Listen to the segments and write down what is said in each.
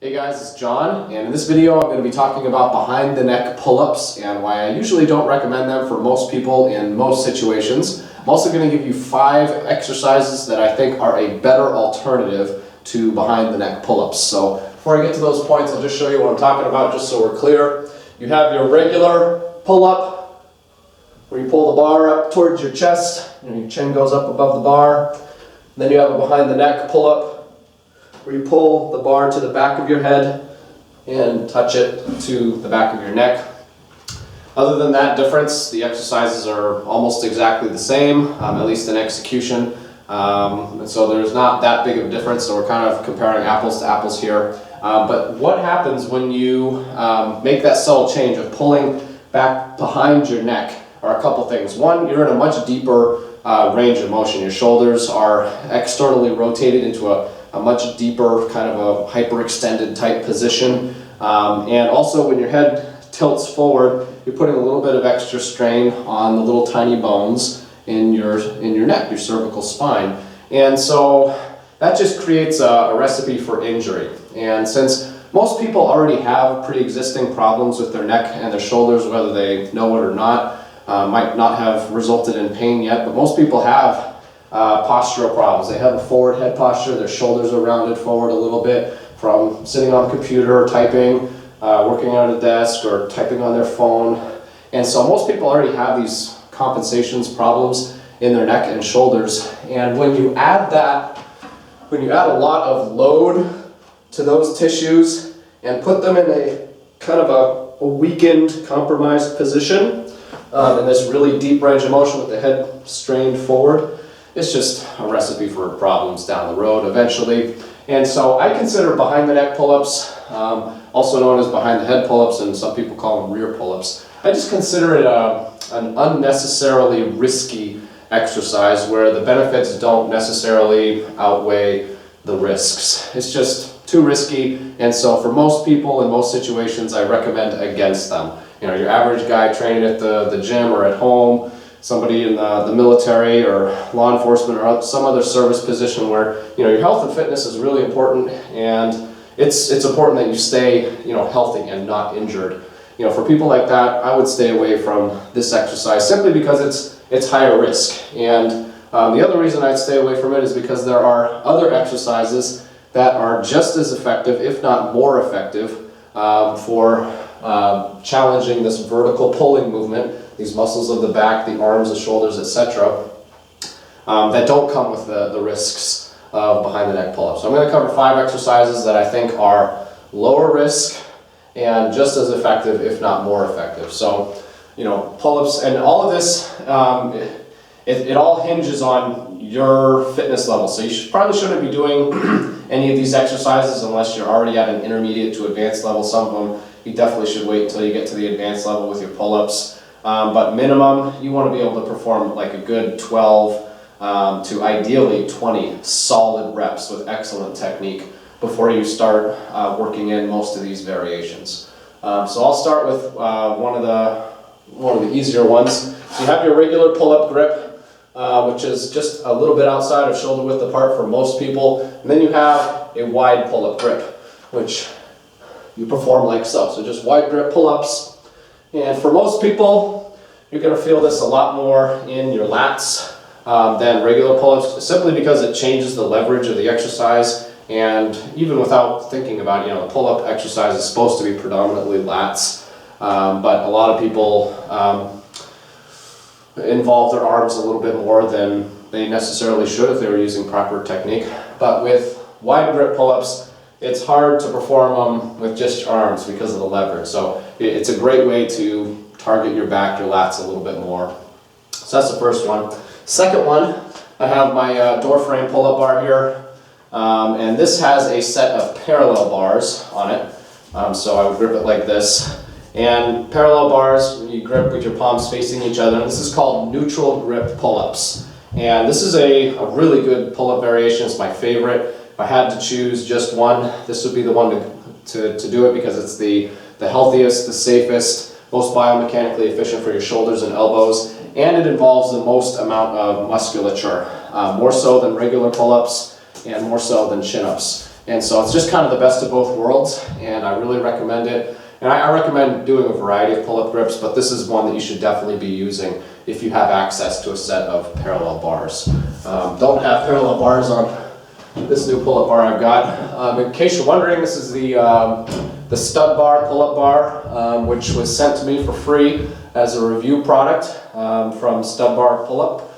Hey guys, it's John, and in this video I'm going to be talking about behind the neck pull-ups and why I usually don't recommend them for most people in most situations. I'm also going to give you 5 exercises that I think are a better alternative to behind the neck pull-ups. So before I get to those points, I'll just show you what I'm talking about just so we're clear. You have your regular pull-up where you pull the bar up towards your chest and your chin goes up above the bar. Then you have a behind the neck pull-up where you pull the bar to the back of your head and touch it to the back of your neck. Other than that difference, the exercises are almost exactly the same, at least in execution. And so there's not that big of a difference, so we're kind of comparing apples to apples here. But what happens when you make that subtle change of pulling back behind your neck are a couple things. One, you're in a much deeper range of motion. Your shoulders are externally rotated into a much deeper kind of a hyperextended type position. And also when your head tilts forward, you're putting a little bit of extra strain on the little tiny bones in your neck, your cervical spine. And so that just creates a recipe for injury. And since most people already have pre-existing problems with their neck and their shoulders, whether they know it or not, might not have resulted in pain yet, but most people have postural problems. They have a forward head posture, their shoulders are rounded forward a little bit from sitting on a computer, typing, working at a desk, or typing on their phone. And so most people already have these compensations problems in their neck and shoulders. And when you add a lot of load to those tissues and put them in a kind of a weakened, compromised position, in this really deep range of motion with the head strained forward, it's just a recipe for problems down the road eventually. And so I consider behind the neck pull-ups, also known as behind the head pull-ups, and some people call them rear pull-ups. I just consider it an unnecessarily risky exercise where the benefits don't necessarily outweigh the risks. It's just too risky, and so for most people in most situations I recommend against them. You know, your average guy training at the gym or at home, somebody in the military or law enforcement or some other service position where, you know, your health and fitness is really important, and it's important that you stay, you know, healthy and not injured. You know, for people like that, I would stay away from this exercise simply because it's higher risk. And the other reason I'd stay away from it is because there are other exercises that are just as effective, if not more effective, for challenging this vertical pulling movement, these muscles of the back, the arms, the shoulders, etc., that don't come with the risks of behind the neck pull-ups. So I'm going to cover 5 exercises that I think are lower risk and just as effective, if not more effective. So, you know, pull-ups and all of this, it all hinges on your fitness level. So you probably shouldn't be doing any of these exercises unless you're already at an intermediate to advanced level. Some of them you definitely should wait until you get to the advanced level with your pull-ups. But minimum, you want to be able to perform like a good 12 to ideally 20 solid reps with excellent technique before you start working in most of these variations. So I'll start with one of the easier ones. So you have your regular pull-up grip, which is just a little bit outside of shoulder width apart for most people. And then you have a wide pull-up grip, which you perform like so. So just wide grip pull-ups. And for most people, you're going to feel this a lot more in your lats than regular pull-ups, simply because it changes the leverage of the exercise. And even without thinking about it, you know, the pull-up exercise is supposed to be predominantly lats, but a lot of people involve their arms a little bit more than they necessarily should if they were using proper technique. But with wide grip pull-ups, it's hard to perform them with just your arms because of the leverage. So it's a great way to target your back, your lats a little bit more. So that's the first one. Second one, I have my door frame pull-up bar here. And this has a set of parallel bars on it. So I would grip it like this. And parallel bars, you grip with your palms facing each other. And this is called neutral grip pull-ups. And this is a really good pull-up variation. It's my favorite. If I had to choose just one, this would be the one to do it because it's the healthiest, the safest, most biomechanically efficient for your shoulders and elbows, and it involves the most amount of musculature, more so than regular pull-ups and more so than chin-ups. And so it's just kind of the best of both worlds, and I really recommend it. And I recommend doing a variety of pull-up grips, but this is one that you should definitely be using if you have access to a set of parallel bars. Don't have parallel bars on this new pull-up bar I've got. In case you're wondering, this is the Stud Bar pull-up bar, which was sent to me for free as a review product from Stud Bar Pull-Up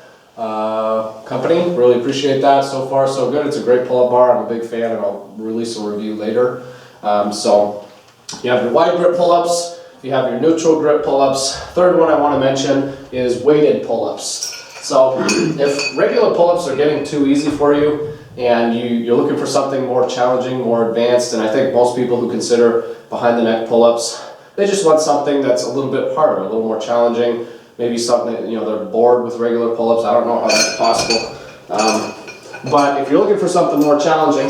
company. Really appreciate that. So far so good. It's a great pull-up bar. I'm a big fan, and I'll release a review later. So you have your wide grip pull-ups, you have your neutral grip pull-ups. Third one I want to mention is weighted pull-ups. So if regular pull-ups are getting too easy for you and you're looking for something more challenging, more advanced, and I think most people who consider behind the neck pull-ups, they just want something that's a little bit harder, a little more challenging, maybe something that, they're bored with regular pull-ups. I don't know how that's possible. But if you're looking for something more challenging,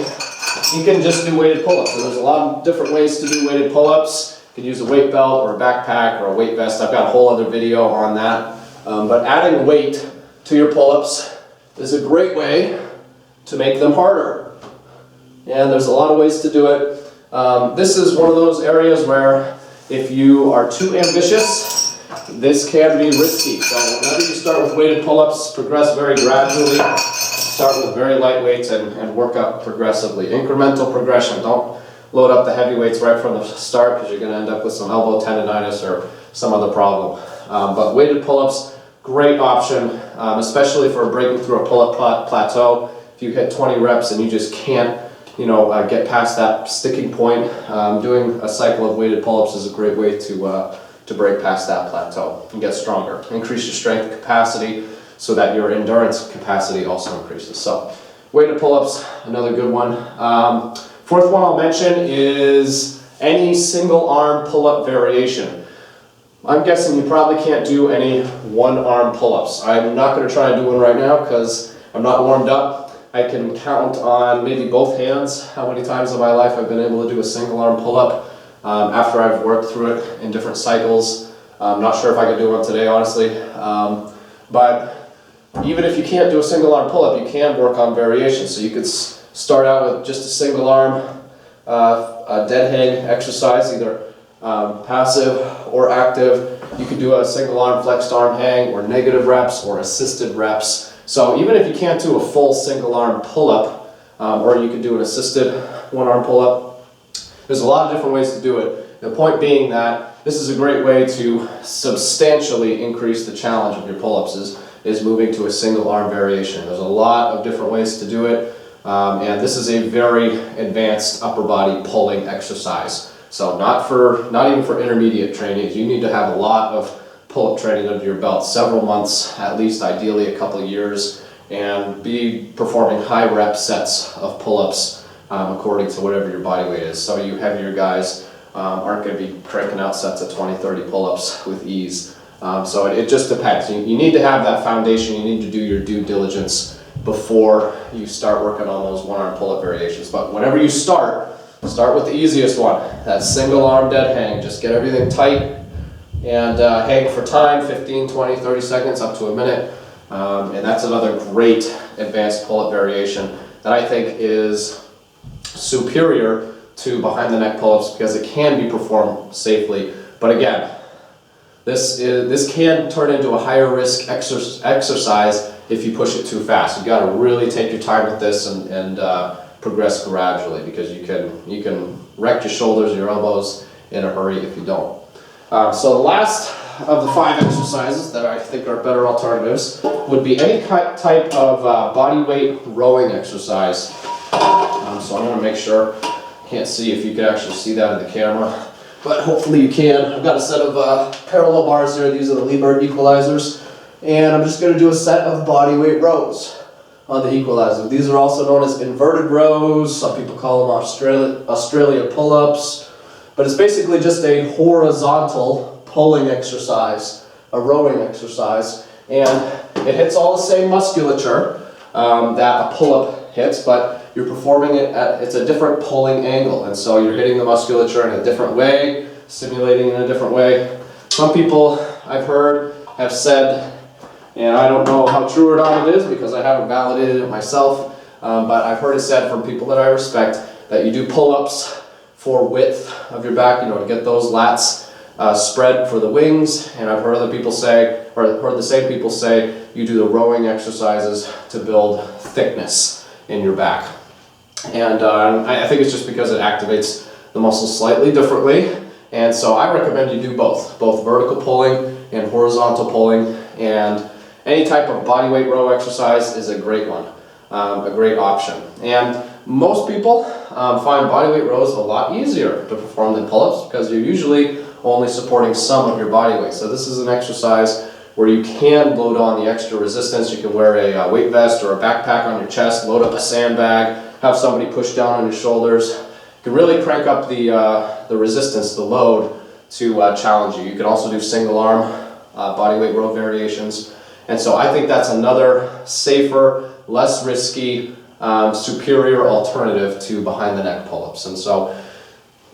you can just do weighted pull-ups. And there's a lot of different ways to do weighted pull-ups. You can use a weight belt or a backpack or a weight vest. I've got a whole other video on that. But adding weight to your pull-ups is a great way to make them harder. And there's a lot of ways to do it. This is one of those areas where if you are too ambitious, this can be risky. So whenever you start with weighted pull-ups, progress very gradually. Start with very light weights and work up progressively. Incremental progression. Don't load up the heavy weights right from the start, because you're going to end up with some elbow tendonitis or some other problem. But weighted pull-ups, great option, especially for breaking through a pull-up plateau. If you hit 20 reps and you just can't get past that sticking point, doing a cycle of weighted pull-ups is a great way to break past that plateau and get stronger. Increase your strength capacity so that your endurance capacity also increases. So weighted pull-ups, another good one. Fourth one I'll mention is any single arm pull-up variation. I'm guessing you probably can't do any one arm pull-ups. I'm not going to try and do one right now because I'm not warmed up. I can count on maybe both hands how many times in my life I've been able to do a single arm pull-up after I've worked through it in different cycles. I'm not sure if I could do one today, honestly. But even if you can't do a single arm pull-up, you can work on variations. So you could start out with just a single arm a dead hang exercise, either passive or active. You could do a single arm flexed arm hang or negative reps or assisted reps. So even if you can't do a full single arm pull-up, or you could do an assisted one arm pull-up, there's a lot of different ways to do it. The point being that this is a great way to substantially increase the challenge of your pull-ups is moving to a single arm variation. There's a lot of different ways to do it, and this is a very advanced upper body pulling exercise. So not even for intermediate trainees. You need to have a lot of pull-up training under your belt, several months, at least ideally a couple of years, and be performing high rep sets of pull-ups according to whatever your body weight is. Some of you heavier guys aren't going to be cranking out sets of 20, 30 pull-ups with ease. So it just depends. You need to have that foundation. You need to do your due diligence before you start working on those one-arm pull-up variations. But whenever you start with the easiest one, that single arm dead hang. Just get everything tight and hang for time, 15, 20, 30 seconds, up to a minute. And that's another great advanced pull-up variation that I think is superior to behind the neck pull-ups because it can be performed safely. But again, this can turn into a higher risk exercise if you push it too fast. You've got to really take your time with this and progress gradually, because you can wreck your shoulders and your elbows in a hurry if you don't. So the last of the 5 exercises that I think are better alternatives would be any type of body weight rowing exercise. So I'm going to make sure, can't see if you can actually see that in the camera, but hopefully you can. I've got a set of parallel bars here. These are the Liebert equalizers, and I'm just going to do a set of body weight rows on the equalizer. These are also known as inverted rows. Some people call them Australia pull-ups. But it's basically just a horizontal pulling exercise, a rowing exercise, and it hits all the same musculature that a pull-up hits, but you're performing it it's a different pulling angle, and so you're hitting the musculature in a different way, stimulating in a different way. Some people I've heard have said, and I don't know how true or not it is because I haven't validated it myself, but I've heard it said from people that I respect that you do pull-ups for width of your back, you know, to get those lats spread for the wings. And I've heard other people say, or heard the same people say, you do the rowing exercises to build thickness in your back. And I think it's just because it activates the muscles slightly differently. And so I recommend you do both vertical pulling and horizontal pulling. And any type of bodyweight row exercise is a great one, a great option. And most people find bodyweight rows a lot easier to perform than pull-ups because you're usually only supporting some of your body weight. So this is an exercise where you can load on the extra resistance. You can wear a weight vest or a backpack on your chest, load up a sandbag, have somebody push down on your shoulders. You can really crank up the resistance, the load, to challenge you. You can also do single arm bodyweight row variations. And so I think that's another safer, less risky, superior alternative to behind the neck pull-ups. And so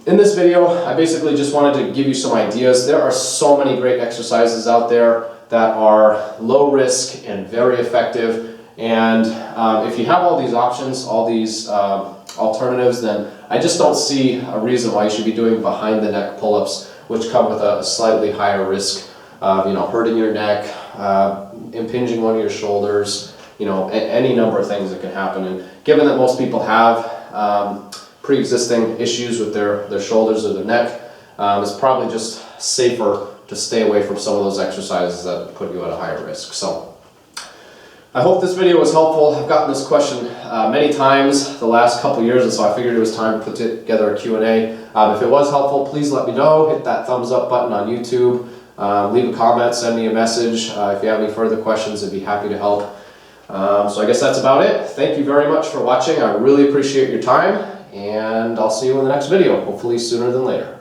in this video, I basically just wanted to give you some ideas. There are so many great exercises out there that are low risk and very effective. And if you have all these options, all these alternatives, then I just don't see a reason why you should be doing behind the neck pull-ups, which come with a slightly higher risk of, you know, hurting your neck, impinging one of your shoulders, you know, any number of things that can happen. And given that most people have pre-existing issues with their shoulders or their neck, it's probably just safer to stay away from some of those exercises that put you at a higher risk. So I hope this video was helpful. I've gotten this question many times the last couple years, and so I figured it was time to put together a Q&A. If it was helpful, please let me know. Hit that thumbs up button on YouTube. Leave a comment, send me a message. If you have any further questions, I'd be happy to help. So I guess that's about it. Thank you very much for watching. I really appreciate your time, and I'll see you in the next video, hopefully sooner than later.